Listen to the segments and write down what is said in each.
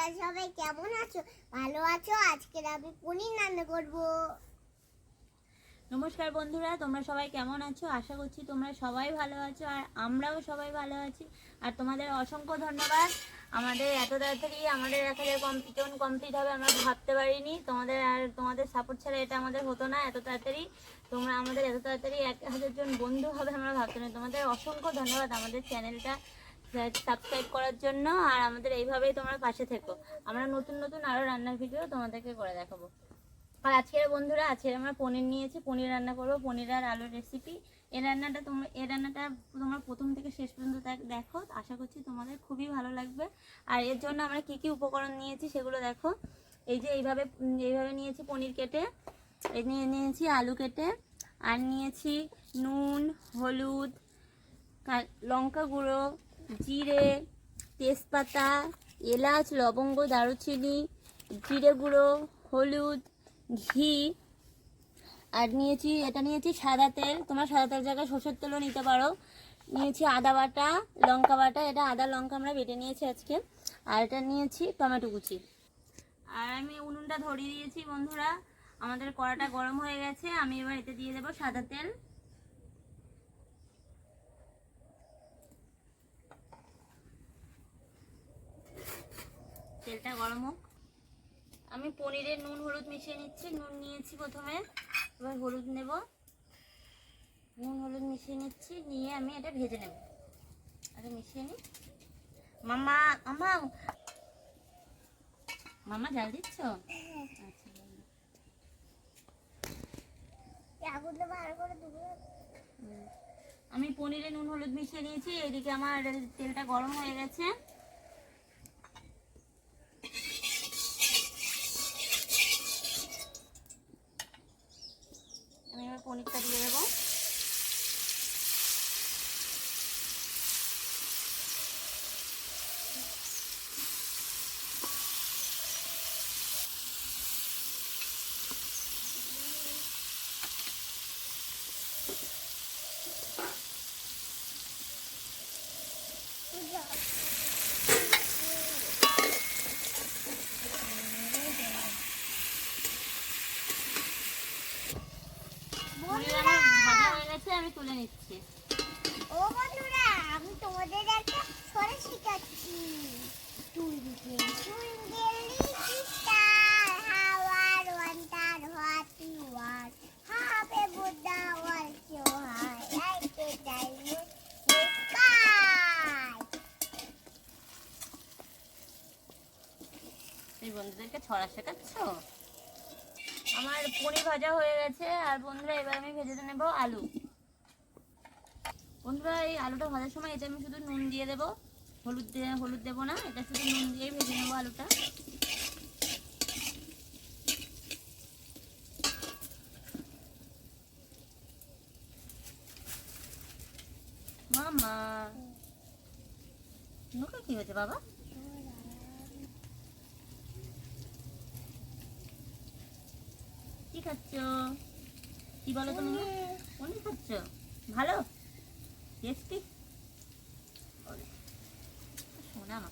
তোমরা সবাই কেমন আছো? ভালো আছো? আজকে আমি পনির রান্না করব। নমস্কার বন্ধুরা, তোমরা সবাই কেমন আছো? আশা করছি তোমরা সবাই ভালো আছো আর আমরাও সবাই ভালো আছি। আর তোমাদের অসংখ্য ধন্যবাদ। আমাদের এত তাড়াতাড়ি আমাদের 1000 কমপ্লিট হবে আমরা ভাবতে পারিনি। তোমাদের সাপোর্ট ছাড়া এটা আমাদের হতো না এত তাড়াতাড়ি। তোমরা আমাদের এত তাড়াতাড়ি 1000 জন বন্ধু হবে আমরা ভাবতে না। তোমাদের অসংখ্য ধন্যবাদ আমাদের চ্যানেলটা সাবস্ক্রাইব করার জন্য। আর আমাদের এইভাবেই তোমরা পাশে থেকো। আমরা নতুন নতুন আরও রান্নার ভিডিও তোমাদেরকে করে দেখাবো। আর আজকের বন্ধুরা, আজকে আমরা পনির নিয়েছি, পনির রান্না করবো, পনির আর আলুর রেসিপি। এই রান্নাটা তোমরা প্রথম থেকে শেষ পর্যন্ত দেখো। আশা করছি তোমাদের খুবই ভালো লাগবে। আর এর জন্য আমরা কি কি উপকরণ নিয়েছি সেগুলো দেখো। এই যে এইভাবে নিয়েছি পনির কেটে, নিয়েছি আলু কেটে, আর নিয়েছি নুন, হলুদ, লঙ্কা গুঁড়ো, জিরে, তেজপাতা, এলাচ, লবঙ্গ, দারুচিনি, জিরে গুঁড়ো, হলুদ, ঘি, আর নিয়েছি সাদা তেল। তোমরা সাদা তেল জায়গায় সরষের তেলও নিতে পারো। নিয়েছি আদা বাটা, লঙ্কা বাটা, এটা আদা লঙ্কা আমরা বেটে নিয়েছি আজকে। আর এটা নিয়েছি টমেটো কুচি। আর আমি উনুনটা ধরিয়ে দিয়েছি বন্ধুরা। আমাদের কড়াটা গরম হয়ে গেছে। আমি এবার এতে দিয়ে দেবো সাদা তেল। তেলটা গরম হোক। আমি পনিরের নুন হলুদ মিশিয়ে নিচ্ছি। নুন নিয়েছি প্রথমে, এবার হলুদ নেব। নুন হলুদ মিশিয়ে নিচ্ছি, নিয়ে আমি এটা ভেজে নেব। আগে মিশিয়ে নিই। মামা মামা মামা জাল দিচ্ছ? আমি পনিরে নুন হলুদ মিশিয়ে নিয়েছি। এদিকে আমার তেলটা গরম হয়ে গেছে। আমি এবার পনিরটা দিয়ে দেবো। আমি তুলে নিচ্ছি। ও বন্ধুরা, আমি তোমাদের একটা ছড়া শেখাচ্ছি। তুমি বন্ধুদেরকে ছড়া শেখাচ্ছ? আমার পনির ভাজা হয়ে গেছে। আর বন্ধুরা, এবার আমি ভেজে নেব আলু। বন্ধুরা, এই আলুটা ভাজার সময় এতে আমি শুধু নুন দিয়ে দেবো, হলুদ দেবো না। এটা শুধু নুন দিয়েই ভেজে নেবো আলুটা। মামা মুখে কি হয়েছে বাবা? কি খাচ্ছ? কি বলো তুমি? পনির খাচ্ছ? ভালো টেস্টি? শোনা মা,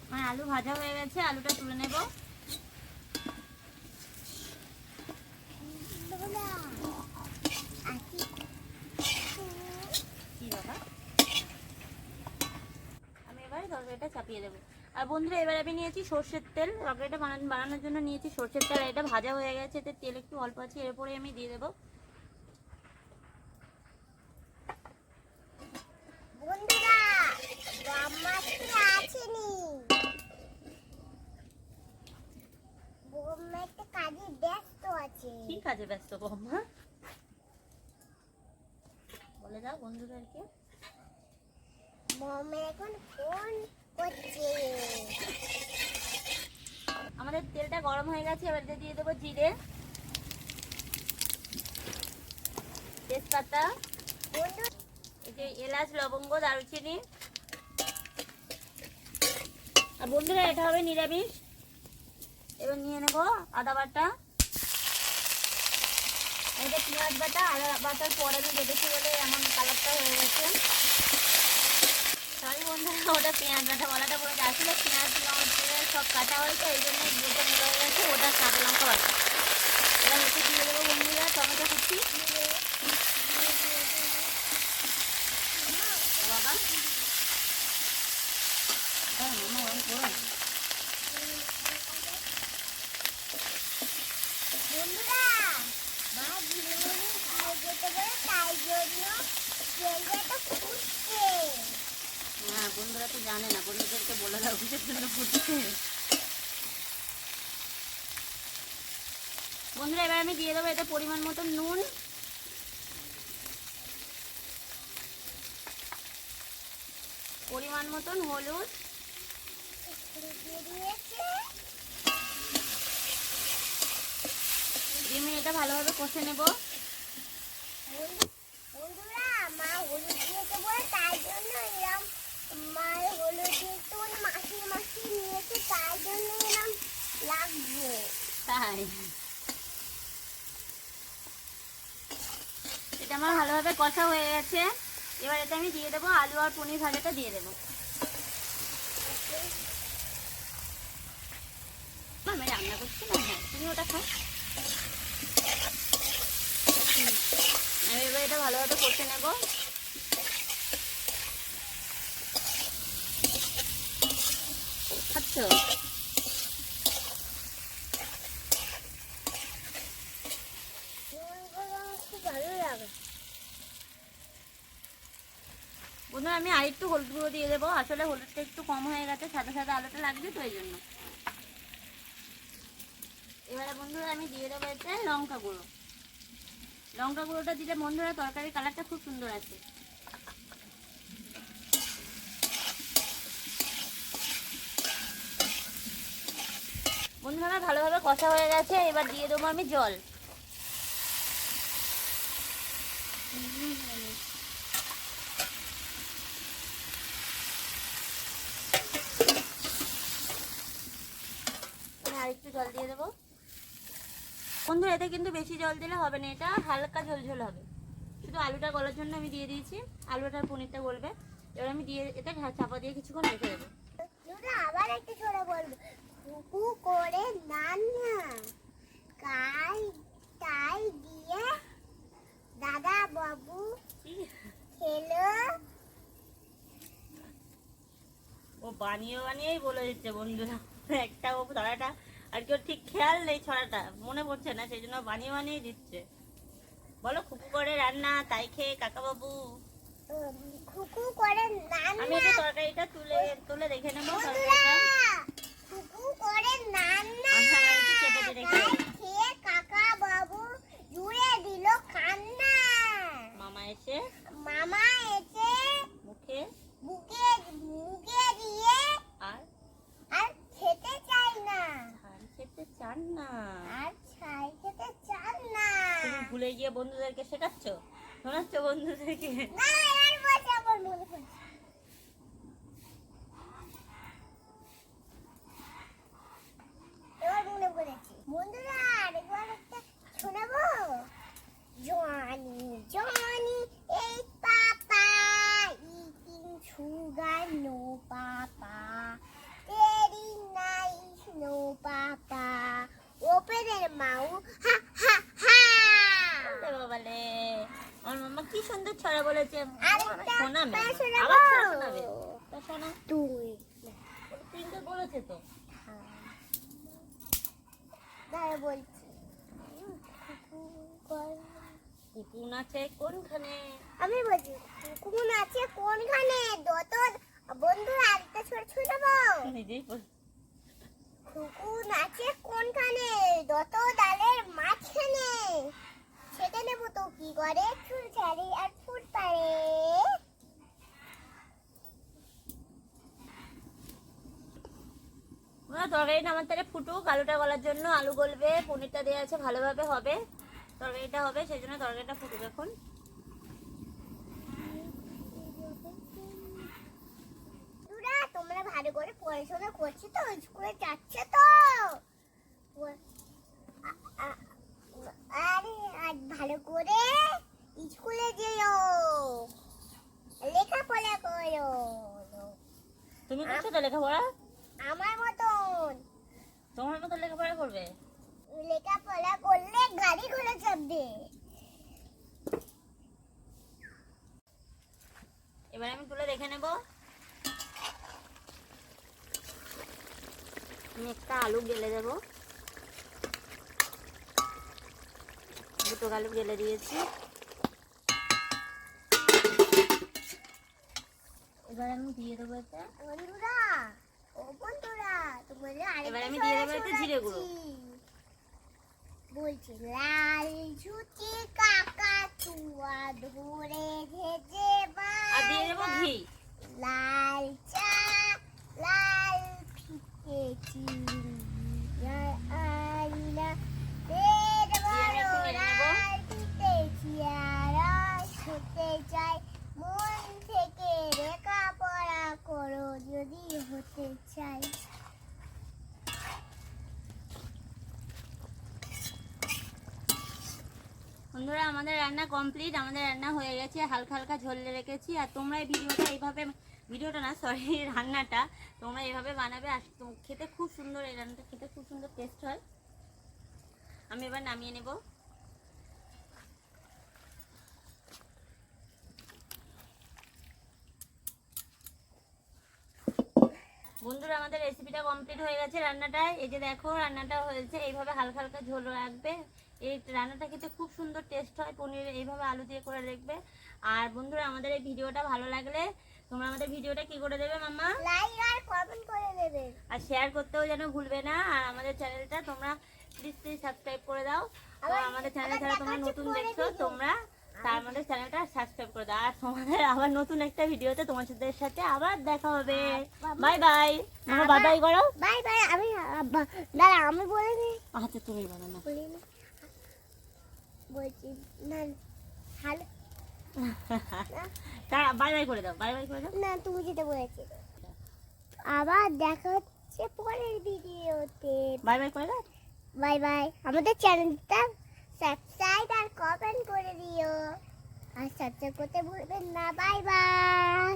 আমার আলু ভাজা হয়ে গেছে। আলুটা তুলে নেব। আমি এবার তরকারিটা চাপিয়ে দেবো। আর বন্ধুরা, এবার আমি নিয়েছি সর্ষের তেল। তরকারিটা বানানোর জন্য নিয়েছি সর্ষের তেল। এটা ভাজা হয়ে গেছে, এতে তেল একটু অল্প আছে, এরপরে আমি দিয়ে দেবো। কি কাজে ব্যস্ত বৌমা? বলে দাও বন্ধুদেরকে। আমাদের তেলটা গরম হয়ে গেছে। এবার দিয়ে দেবো জিরে, তেজপাতা, এই যে এলাচ, লবঙ্গ, দারুচিনি। আর বন্ধুরা, এটা হবে নিরামিষ। এবার নিয়ে নেব আদা বাটা, এটা পেঁয়াজ বাটা, আদা বাটার পরে আমি বেটেছি বলে এমন কালারটা হয়ে গেছে। সরি বন্ধুরা, ওটা পেঁয়াজ বাটা বলাটা বলে আসলে পেঁয়াজ সব কাটা হয়েছে, এই জন্য দুটো মিলে হয়ে গেছে। ওটা কাঁচা লঙ্কা বাটা। এবার হচ্ছে দিয়ে দেবো বন্ধুরা টমেটো কুচি। বাবা মামা ওরকম করো। বন্ধুরা মা ঝিলিমিলি দিয়ে যেতে বলে তাই জন্য তেলটা ফুটছে। হ্যাঁ বন্ধুরা তো জানে না, বন্ধুদেরকে বলে দাও কিসের জন্য ফুটছে। বন্ধুরা এবার আমি দিয়ে দেবো এতে পরিমাণ মতো নুন, পরিমাণ মতন হলুদ, দিয়ে এটা ভালোভাবে কষে নেব। বন্ধুরা মা হলুদ দিয়েছে বলে তাই জন্য এরকম মায়ের হলুদ দিয়েছে বলে মাসি নিয়েছে তাই জন্য এরকম লাগছে। তাই এটা আমার ভালোভাবে কষা হয়ে গেছে। এবার এটা আমি দিয়ে দেবো আলু আর পনির ভাজাটা দিয়ে দেবো। আমি রান্না করছি না, হ্যাঁ তুমি ওটা খাও। আমি এবার এটা ভালোভাবে কষে নেব। খাচ্ছ? খুব ভালো লাগে। বন্ধুরা আমি আর একটু হলুদ গুঁড়ো দিয়ে দেবো, আসলে হলুদটা একটু কম হয়ে গেছে, সাদা সাদা আলুটা লাগবে তো এই জন্য। এবারে বন্ধুরা আমি দিয়ে দেবো এতে লঙ্কা গুঁড়ো। লঙ্কা গুঁড়োটা দিলে বন্ধুরা তরকারির কালারটা খুব সুন্দর আসে। বন্ধুরা ভালোভাবে কষা হয়ে গেছে, এবার দিয়ে দেবো আমি জল। আর একটু জল দিয়ে দেবো। বন্ধুরা এতে কিন্তু বেশি জল দিলে হবে না, এটা হালকা ঝোলঝোল হবে। শুধু আলুটা গলার জন্য আমি দিয়ে দিয়েছি, আলুটা আর পনিরটা গলবে। এবার আমি দিয়ে এটা চাপা দিয়ে কিছুক্ষণ রেখে দেবো। আবার একটু ছোট বলবো, কুকু করে রান্না কাই তাই দিয়ে দাদা বাবু খেলো। ও বানিয়ে বানিয়েই বলে দিচ্ছে বন্ধুরা, একটা ও ছড়াটা আর কেউ ঠিক খেয়াল নেই, ছড়াটা মনে পড়ছে না, সেই জন্য বানিয়ে বানিয়ে দিচ্ছে। বলো খুকু করে রান্না তাই খেয়ে কাকা বাবু। কুকু করে রান্না আমি একটু তরকারিটা তুলে দেখে নেবো। কুকু করে রান্না খেয়ে কাকা বাবু জুড়ে দিল কান্না। মামা এসে মুখে বুকে দিয়ে আর খেতে চাই না, ছাই খেতে চান না। খেতে চান না। তুমি ভুলে গিয়ে বন্ধুদেরকে শেখাচ্ছ, শোনাচ্ছ বন্ধুদেরকে। না এর বসে আমার মনে পড়ছে। এবার মনে পড়েছে। বন্ধুরা আরেকবার একটা শোনাবো। Johnny Johnny yes papa eating sugar no papa telling lies no papa open your mouth ha ha ha. বাবালে আমার মামা কি সুন্দর ছড়া বলেছে। আরেকটা আবার ছড়া শোনাবে তা শোনা। তুই তিনটে বলেছে তো। দাঁড়া বলছি। কুকুন আছে কোনখানে? আমি বলছি কুকুন আছে কোনখানে? দত বন্ধুরা আরেকটা ছোট শোনাবো। নিজেই বল। কুকুন আছে কোনখানে? দত ডালের মাঝখানে। সেটা নেবো তো কি করে? চুল ছাড়ি আর ফুট পারে। তরকারিটা আমার তাহলে ফুটুক, আলুটা গলার জন্য আলু গলবে, পনিরটা দেওয়া আছে ভালোভাবে হবে, তরকারিটা হবে, সেই জন্য তরকারিটা ফুটুক এখন। তোমরা ভালো করে পড়াশোনা করছো তো, স্কুলে যাচ্ছে তো? আরে আজ ভালো মতো লেখাপড়া? আমার মতন তোমার মতো লেখাপড়া করবে? লেখাপড়া করলে গাড়ি ঘোড়া চাপবে। এবার আমি তুলে দেখে নেব। আমি একটা আলু গেলে দেব, দুটো আলু গেলে দিয়েছি। এবার আমি দিয়ে দেবো এটা। বন্ধুরা, ও বন্ধুরা, তোমাদের এবার আরেকটা আমি দিয়ে দেবো এটা জিরে গুঁড়ো। বলছি লাল ঝুটি কাকা তুয়া ধরে ভেজে আর দিয়ে দেবো ঘি। লাল চা লাল ফিতে চিনি আইনা তের বড় লাল ফিতে চিয়ারা খেতে চাই মন থেকে লেখাপড়া করো যদি হতে চাই। বন্ধুরা আমাদের রান্না কমপ্লিট, আমাদের রান্না হয়ে গেছে, হালকা হালকা ঝোলে রেখেছি। আর তোমরা এই ভিডিওটা না সরি রান্নাটা তোমরা এইভাবে বানাবে, আর খেতে খুব সুন্দর, এই রান্নাটা খেতে খুব সুন্দর টেস্ট হয়। আমি এবার নামিয়ে নেব। বন্ধুরা আমাদের রেসিপিটা কমপ্লিট হয়ে গেছে রান্নাটা। এই যে দেখো রান্নাটা হয়েছে, এইভাবে হালকা হালকা ঝোল রাখবে। এই রান্নাটা খেতে খুব সুন্দর টেস্ট হয়, পনির এইভাবে আলু দিয়ে করে দেখবে। আর বন্ধুরা আমাদের এই ভিডিওটা ভালো লাগলে তোমরা আমাদের ভিডিওটা কি করে দেবে মাম্মা? লাইক আর কমেন্ট করে দেবে, আর শেয়ার করতেও যেন ভুলবে না। আর আমাদের চ্যানেলটা তোমরা প্লিজ সাবস্ক্রাইব করে দাও। তো আমাদের চ্যানেল যারা তোমরা নতুন দেখছো তোমরা তার আমাদের চ্যানেলটা সাবস্ক্রাইব করে দাও। আর তোমাদের আবার নতুন একটা ভিডিওতে তোমাদের সাথে আবার দেখা হবে। Bye bye. মামা বাই বাই করো। Bye bye. আমি দাঁড়া আমি বলে নি। আচ্ছা তুমি বলো না। বলিনি বলছি না হ্যালো বাই বাই করে দাও, বাই বাই করে দাও। না তুমি যেটা বলেছিলে। আবার দেখা হচ্ছে পরের ভিডিওতে। বাই বাই করে দাও। Bye bye. আমাদের চ্যানেলটা সাবস্ক্রাইব আর কমেন্ট করে দিও, আর সাবস্ক্রাইব করতে ভুলবেন না। Bye bye.